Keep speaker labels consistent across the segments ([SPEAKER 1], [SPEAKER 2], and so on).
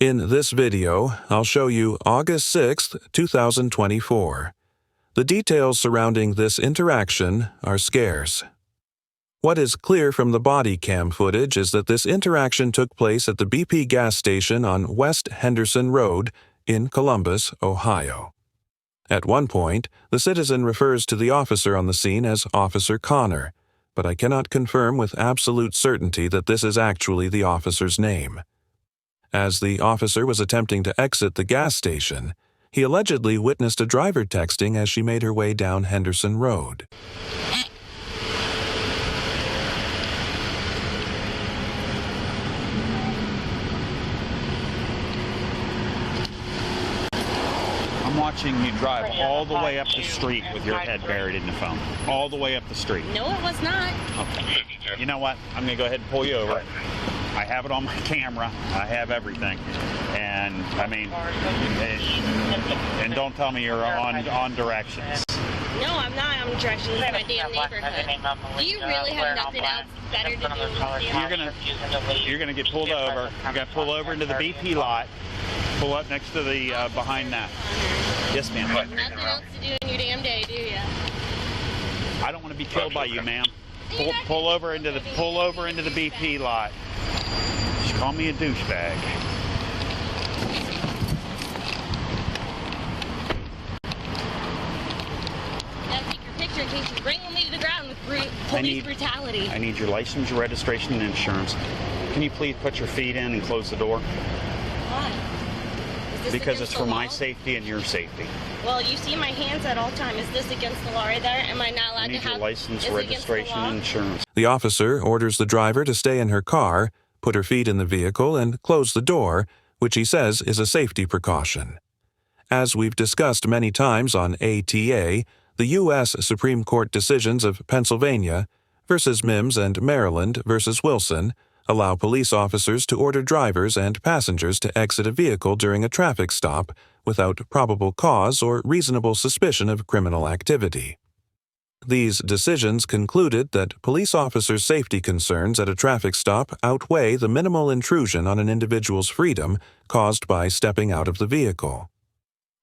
[SPEAKER 1] In this video, I'll show you August 6, 2024. The details surrounding this interaction are scarce. What is clear from the body cam footage is that this interaction took place at the BP gas station on West Henderson Road in Columbus, Ohio. At one point, the citizen refers to the officer on the scene as Officer Connor, but I cannot confirm with absolute certainty that this is actually the officer's name. As the officer was attempting to exit the gas station, he allegedly witnessed a driver texting as she made her way down Henderson Road.
[SPEAKER 2] I'm watching you drive all the way up the street with your head buried in the phone. All the way up the street.
[SPEAKER 3] No, it was not.
[SPEAKER 2] Okay. You know what? I'm going to go ahead and pull you over. I have it on my camera. I have everything. And, I mean, and don't tell me you're on directions.
[SPEAKER 3] No, I'm not on directions. It's my damn neighborhood. Do you really have nothing else better to do?
[SPEAKER 2] You're gonna get pulled over. You're gonna pull over into the BP lot. Pull up next to the behind that. Yes, ma'am.
[SPEAKER 3] Nothing else to do in your damn day, do you?
[SPEAKER 2] I don't want to be killed by you, ma'am. Pull over into the BP lot. Just call me a douchebag.
[SPEAKER 3] Take your picture in case you wrangle me to the ground with police brutality.
[SPEAKER 2] I need your license, your registration, and insurance. Can you please put your feet in and close the door?
[SPEAKER 3] Why?
[SPEAKER 2] Because it's for my safety and your safety.
[SPEAKER 3] Well, you see my hands at all times. Is this against the law right there? Am I not allowed to have...
[SPEAKER 2] I need your license, registration, and insurance.
[SPEAKER 1] The officer orders the driver to stay in her car, put her feet in the vehicle, and close the door, which he says is a safety precaution. As we've discussed many times on ATA, the U.S. Supreme Court decisions of Pennsylvania versus Mims and Maryland versus Wilson allow police officers to order drivers and passengers to exit a vehicle during a traffic stop without probable cause or reasonable suspicion of criminal activity. These decisions concluded that police officers' safety concerns at a traffic stop outweigh the minimal intrusion on an individual's freedom caused by stepping out of the vehicle.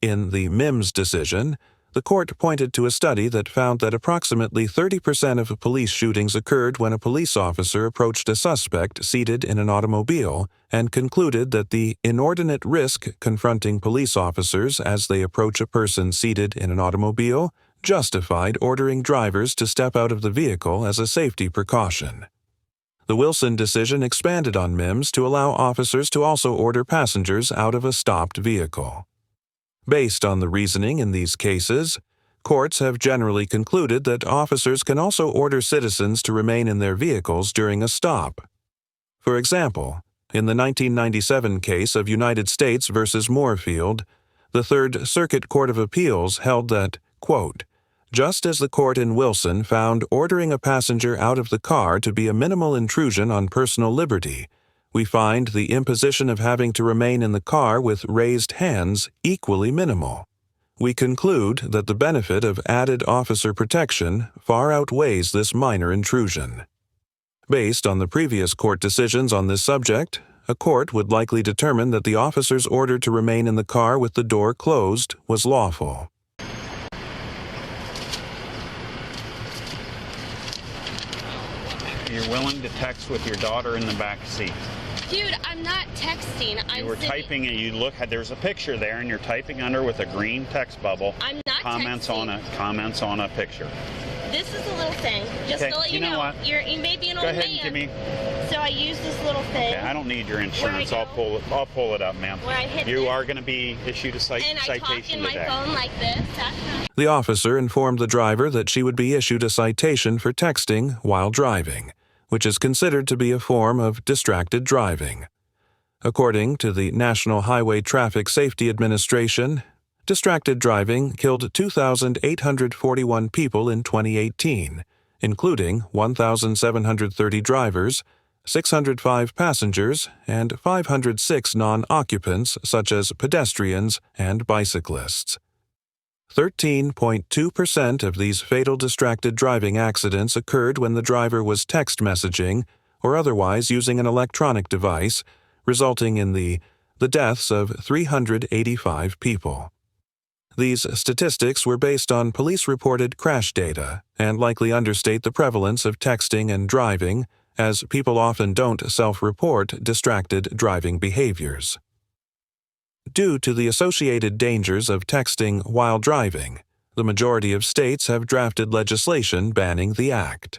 [SPEAKER 1] In the Mims decision, the court pointed to a study that found that approximately 30% of police shootings occurred when a police officer approached a suspect seated in an automobile and concluded that the inordinate risk confronting police officers as they approach a person seated in an automobile justified ordering drivers to step out of the vehicle as a safety precaution. The Wilson decision expanded on Mims to allow officers to also order passengers out of a stopped vehicle. Based on the reasoning in these cases, courts have generally concluded that officers can also order citizens to remain in their vehicles during a stop. For example, in the 1997 case of United States versus Moorfield, the Third Circuit Court of Appeals held that, quote, just as the court in Wilson found ordering a passenger out of the car to be a minimal intrusion on personal liberty, we find the imposition of having to remain in the car with raised hands equally minimal. We conclude that the benefit of added officer protection far outweighs this minor intrusion. Based on the previous court decisions on this subject, a court would likely determine that the officer's order to remain in the car with the door closed was lawful.
[SPEAKER 2] You're willing to text with your daughter in the back seat.
[SPEAKER 3] Dude, I'm not texting.
[SPEAKER 2] You were typing and you look, there's a picture there and you're typing under with a green text bubble.
[SPEAKER 3] I'm not
[SPEAKER 2] comments
[SPEAKER 3] texting.
[SPEAKER 2] Comments on a picture.
[SPEAKER 3] This is a little thing. Just
[SPEAKER 2] okay.
[SPEAKER 3] to let you know, you may be an old man.
[SPEAKER 2] Go ahead and give me.
[SPEAKER 3] So I use this little thing.
[SPEAKER 2] Okay, I don't need your insurance. I'll pull it up, ma'am. You are going to be issued a citation today.
[SPEAKER 3] And I talk in my phone like this.
[SPEAKER 1] The officer informed the driver that she would be issued a citation for texting while driving, which is considered to be a form of distracted driving. According to the National Highway Traffic Safety Administration, distracted driving killed 2,841 people in 2018, including 1,730 drivers, 605 passengers, and 506 non-occupants such as pedestrians and bicyclists. 13.2% of these fatal distracted driving accidents occurred when the driver was text messaging or otherwise using an electronic device, resulting in the the deaths of 385 people. These statistics were based on police-reported crash data and likely understate the prevalence of texting and driving, as people often don't self-report distracted driving behaviors. Due to the associated dangers of texting while driving, the majority of states have drafted legislation banning the act.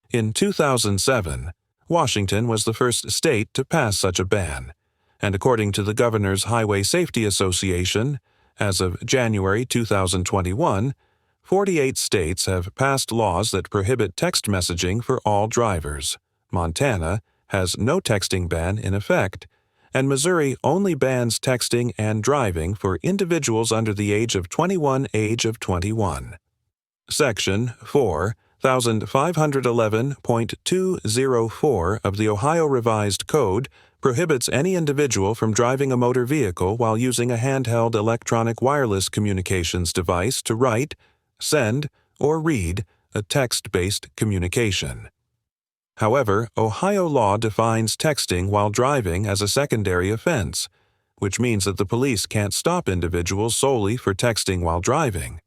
[SPEAKER 1] In 2007, Washington was the first state to pass such a ban, and according to the Governor's Highway Safety Association, as of January 2021, 48 states have passed laws that prohibit text messaging for all drivers. Montana has no texting ban in effect, and Missouri only bans texting and driving for individuals under the age of 21. Section 4511.204 of the Ohio Revised Code prohibits any individual from driving a motor vehicle while using a handheld electronic wireless communications device to write, send, or read a text-based communication. However, Ohio law defines texting while driving as a secondary offense, which means that the police can't stop individuals solely for texting while driving.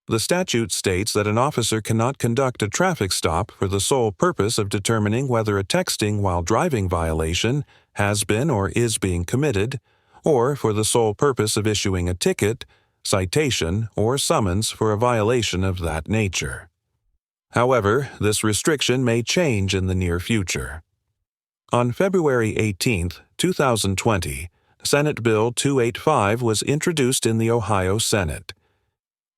[SPEAKER 1] The statute states that an officer cannot conduct a traffic stop for the sole purpose of determining whether a texting while driving violation has been or is being committed, or for the sole purpose of issuing a ticket, citation, or summons for a violation of that nature. However, this restriction may change in the near future. On February 18, 2020, Senate Bill 285 was introduced in the Ohio Senate.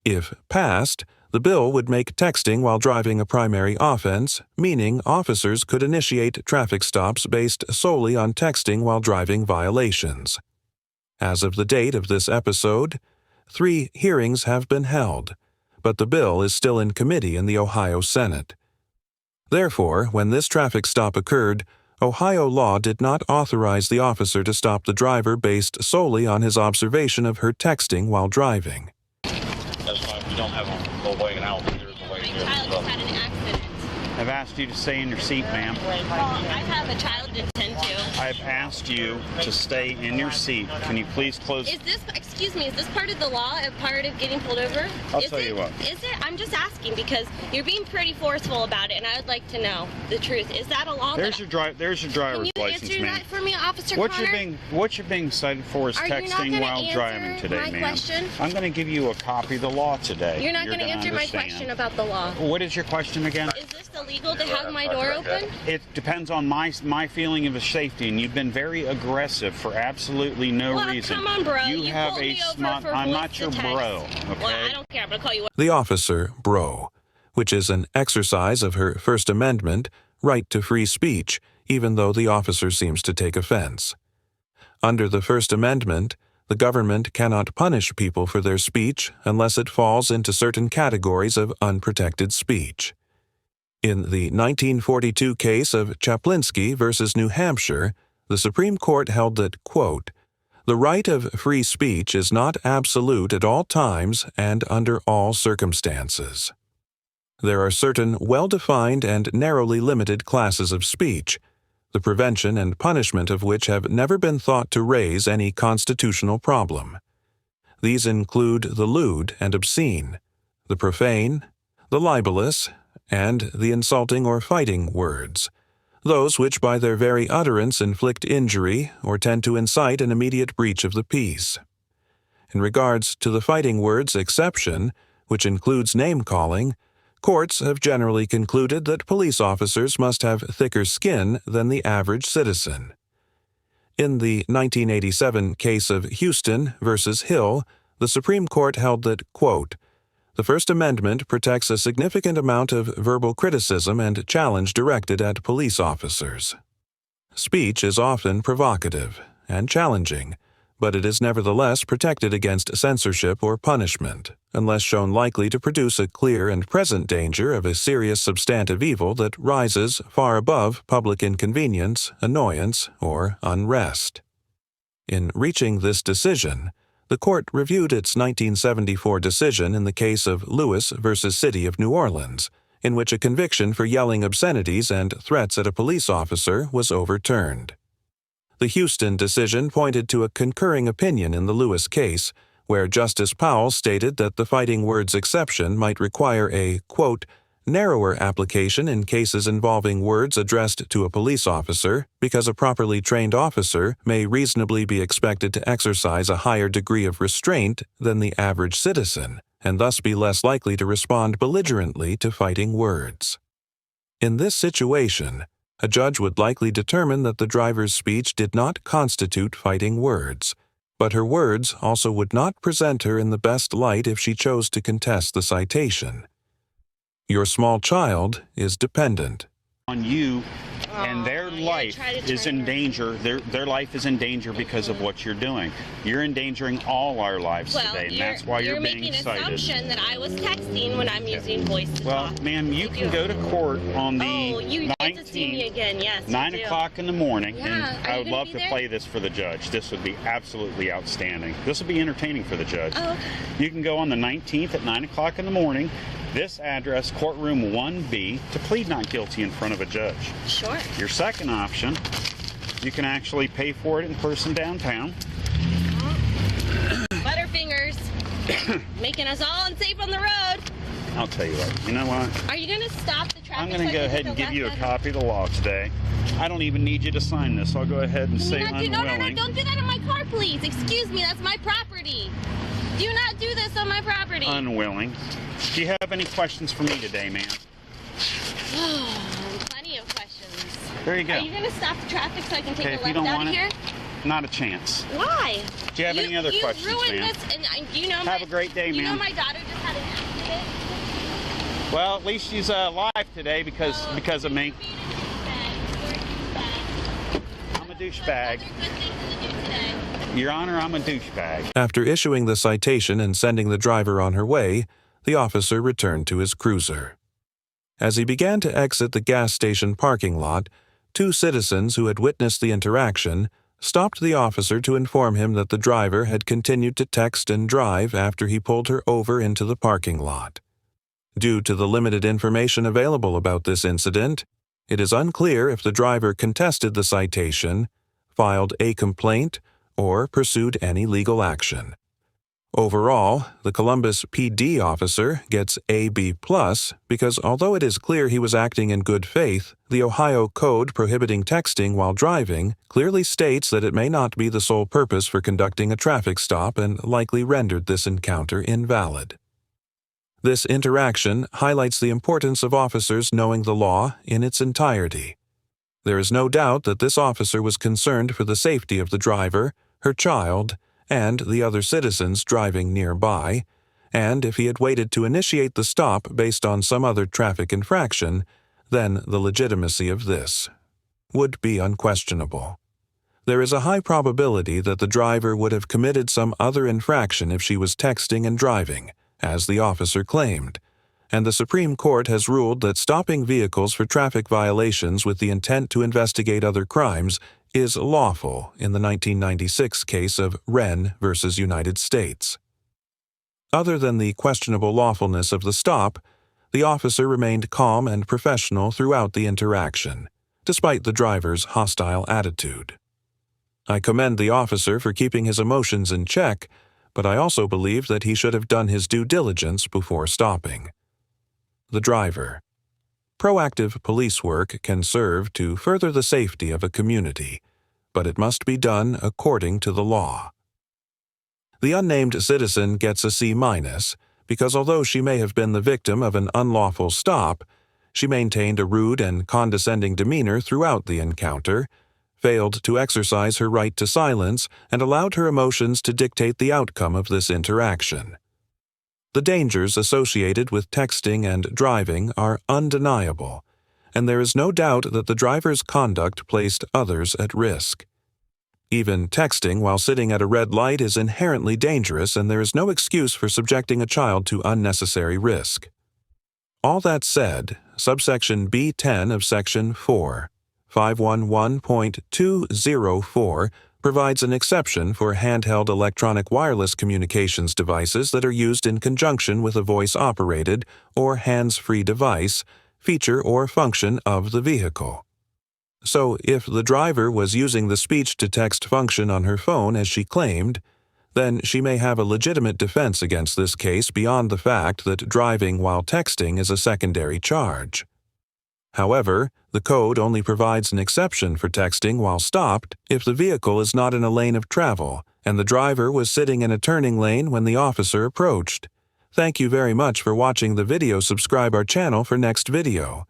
[SPEAKER 1] If passed, the bill would make texting while driving a primary offense, meaning officers could initiate traffic stops based solely on texting while driving violations. As of the date of this episode, 3 hearings have been held, but the bill is still in committee in the Ohio Senate. Therefore, when this traffic stop occurred, Ohio law did not authorize the officer to stop the driver based solely on his observation of her texting while driving.
[SPEAKER 4] That's why we don't have a way out. There's a way
[SPEAKER 3] My
[SPEAKER 4] here.
[SPEAKER 3] child just had an accident.
[SPEAKER 2] I've asked you to stay in your seat, ma'am.
[SPEAKER 3] Well, I have a child to tend to.
[SPEAKER 2] I've asked you to stay in your seat. Can you please close?
[SPEAKER 3] Is this part of the law, a part of getting pulled over?
[SPEAKER 2] I'll tell you what.
[SPEAKER 3] Is it? I'm just asking because you're being pretty forceful about it, and I would like to know the truth. Is that a law?
[SPEAKER 2] There's your driver's
[SPEAKER 3] Can you
[SPEAKER 2] license,
[SPEAKER 3] answer
[SPEAKER 2] ma'am.
[SPEAKER 3] that for me, Officer
[SPEAKER 2] What
[SPEAKER 3] Connor?
[SPEAKER 2] you're being cited for is
[SPEAKER 3] Are you not
[SPEAKER 2] texting
[SPEAKER 3] gonna
[SPEAKER 2] while
[SPEAKER 3] answer
[SPEAKER 2] driving today,
[SPEAKER 3] my
[SPEAKER 2] ma'am.
[SPEAKER 3] question?
[SPEAKER 2] I'm going to give you a copy of the law today.
[SPEAKER 3] You're not going to
[SPEAKER 2] gonna
[SPEAKER 3] answer my
[SPEAKER 2] understand.
[SPEAKER 3] question about the law.
[SPEAKER 2] What is your question again?
[SPEAKER 3] Is this illegal to have my door open?
[SPEAKER 2] It depends on my feeling of safety, and you've been very aggressive for absolutely no
[SPEAKER 3] Well,
[SPEAKER 2] reason.
[SPEAKER 3] come on, bro.
[SPEAKER 2] You have
[SPEAKER 3] pulled
[SPEAKER 2] a
[SPEAKER 3] me over
[SPEAKER 2] smart.
[SPEAKER 3] for
[SPEAKER 2] I'm
[SPEAKER 3] voice
[SPEAKER 2] not your
[SPEAKER 3] to
[SPEAKER 2] bro.
[SPEAKER 3] text.
[SPEAKER 2] Okay.
[SPEAKER 3] Well, I don't care. I'm going to call you
[SPEAKER 1] The officer, bro, which is an exercise of her First Amendment right to free speech, even though the officer seems to take offense. Under the First Amendment, the government cannot punish people for their speech unless it falls into certain categories of unprotected speech. In the 1942 case of Chaplinsky versus New Hampshire, the Supreme Court held that, quote, "The right of free speech is not absolute at all times and under all circumstances." There are certain well-defined and narrowly limited classes of speech, the prevention and punishment of which have never been thought to raise any constitutional problem. These include the lewd and obscene, the profane, the libelous, and the insulting or fighting words, those which by their very utterance inflict injury or tend to incite an immediate breach of the peace. In regards to the fighting words exception, which includes name-calling, courts have generally concluded that police officers must have thicker skin than the average citizen. In the 1987 case of Houston versus Hill, the Supreme Court held that, quote, "The First Amendment protects a significant amount of verbal criticism and challenge directed at police officers. Speech is often provocative and challenging, but it is nevertheless protected against censorship or punishment, unless shown likely to produce a clear and present danger of a serious substantive evil that rises far above public inconvenience, annoyance, or unrest." In reaching this decision, the court reviewed its 1974 decision in the case of Lewis versus City of New Orleans, in which a conviction for yelling obscenities and threats at a police officer was overturned. The Houston decision pointed to a concurring opinion in the Lewis case, where Justice Powell stated that the fighting words exception might require a, quote, narrower application in cases involving words addressed to a police officer because a properly trained officer may reasonably be expected to exercise a higher degree of restraint than the average citizen, and thus be less likely to respond belligerently to fighting words. In this situation, a judge would likely determine that the driver's speech did not constitute fighting words, but her words also would not present her in the best light if she chose to contest the citation. Your small child is dependent
[SPEAKER 2] on you, and their life is in danger. Their life is in danger because of what you're doing. You're endangering all our lives today, and that's why you're being cited.
[SPEAKER 3] You're making an assumption that I was texting when I'm using voice to talk.
[SPEAKER 2] Well, ma'am, you can go to court on the
[SPEAKER 3] 19th, again. Yes,
[SPEAKER 2] 9 o'clock in the morning,
[SPEAKER 3] yeah.
[SPEAKER 2] and I would love to play this for the judge. This would be absolutely outstanding. This would be entertaining for the judge.
[SPEAKER 3] Oh, okay.
[SPEAKER 2] You can go on the 19th at 9 o'clock in the morning. This address, courtroom 1B, to plead not guilty in front of a judge.
[SPEAKER 3] Sure.
[SPEAKER 2] Your second option, you can actually pay for it in person downtown.
[SPEAKER 3] Butterfingers, making us all unsafe on the road.
[SPEAKER 2] I'll tell you what, you know what?
[SPEAKER 3] Are you going to stop the traffic?
[SPEAKER 2] I'm going to go ahead and give you a copy of the law today. I don't even need you to sign this. I'll go ahead and say unwilling.
[SPEAKER 3] No, don't do that in my car, please. Excuse me, that's my property. Do not do this on my property.
[SPEAKER 2] Unwilling. Do you have any questions for me today, ma'am?
[SPEAKER 3] Plenty of questions.
[SPEAKER 2] There you go.
[SPEAKER 3] Are you going to stop the traffic so I can take
[SPEAKER 2] Okay,
[SPEAKER 3] a
[SPEAKER 2] if you
[SPEAKER 3] left
[SPEAKER 2] don't
[SPEAKER 3] out
[SPEAKER 2] want
[SPEAKER 3] of
[SPEAKER 2] it,
[SPEAKER 3] here?
[SPEAKER 2] Not a chance.
[SPEAKER 3] Why?
[SPEAKER 2] Do you have any other questions,
[SPEAKER 3] You ruined
[SPEAKER 2] ma'am?
[SPEAKER 3] this, and you know
[SPEAKER 2] Have a great day,
[SPEAKER 3] You know
[SPEAKER 2] ma'am.
[SPEAKER 3] my daughter just had an accident?
[SPEAKER 2] Well, at least she's alive today because of me. I'm a douchebag. Your Honor, I'm a douchebag.
[SPEAKER 1] After issuing the citation and sending the driver on her way, the officer returned to his cruiser. As he began to exit the gas station parking lot, two citizens who had witnessed the interaction stopped the officer to inform him that the driver had continued to text and drive after he pulled her over into the parking lot. Due to the limited information available about this incident, it is unclear if the driver contested the citation, filed a complaint, or pursued any legal action. Overall, the Columbus PD officer gets AB+ because although it is clear he was acting in good faith, the Ohio Code prohibiting texting while driving clearly states that it may not be the sole purpose for conducting a traffic stop and likely rendered this encounter invalid. This interaction highlights the importance of officers knowing the law in its entirety. There is no doubt that this officer was concerned for the safety of the driver, her child, and the other citizens driving nearby, and if he had waited to initiate the stop based on some other traffic infraction, then the legitimacy of this would be unquestionable. There is a high probability that the driver would have committed some other infraction if she was texting and driving, as the officer claimed, and the Supreme Court has ruled that stopping vehicles for traffic violations with the intent to investigate other crimes is lawful in the 1996 case of Wren v. United States. Other than the questionable lawfulness of the stop, the officer remained calm and professional throughout the interaction, despite the driver's hostile attitude. I commend the officer for keeping his emotions in check, but I also believe that he should have done his due diligence before stopping. The driver. Proactive police work can serve to further the safety of a community, but it must be done according to the law. The unnamed citizen gets a C- because although she may have been the victim of an unlawful stop, she maintained a rude and condescending demeanor throughout the encounter, failed to exercise her right to silence, and allowed her emotions to dictate the outcome of this interaction. The dangers associated with texting and driving are undeniable, and there is no doubt that the driver's conduct placed others at risk. Even texting while sitting at a red light is inherently dangerous, and there is no excuse for subjecting a child to unnecessary risk. All that said, subsection B10 of Section 4, 511.204 provides an exception for handheld electronic wireless communications devices that are used in conjunction with a voice-operated or hands-free device, feature or function of the vehicle. So if the driver was using the speech-to-text function on her phone as she claimed, then she may have a legitimate defense against this case beyond the fact that driving while texting is a secondary charge. However, the code only provides an exception for texting while stopped if the vehicle is not in a lane of travel and the driver was sitting in a turning lane when the officer approached. Thank you very much for watching the video. Subscribe our channel for next video.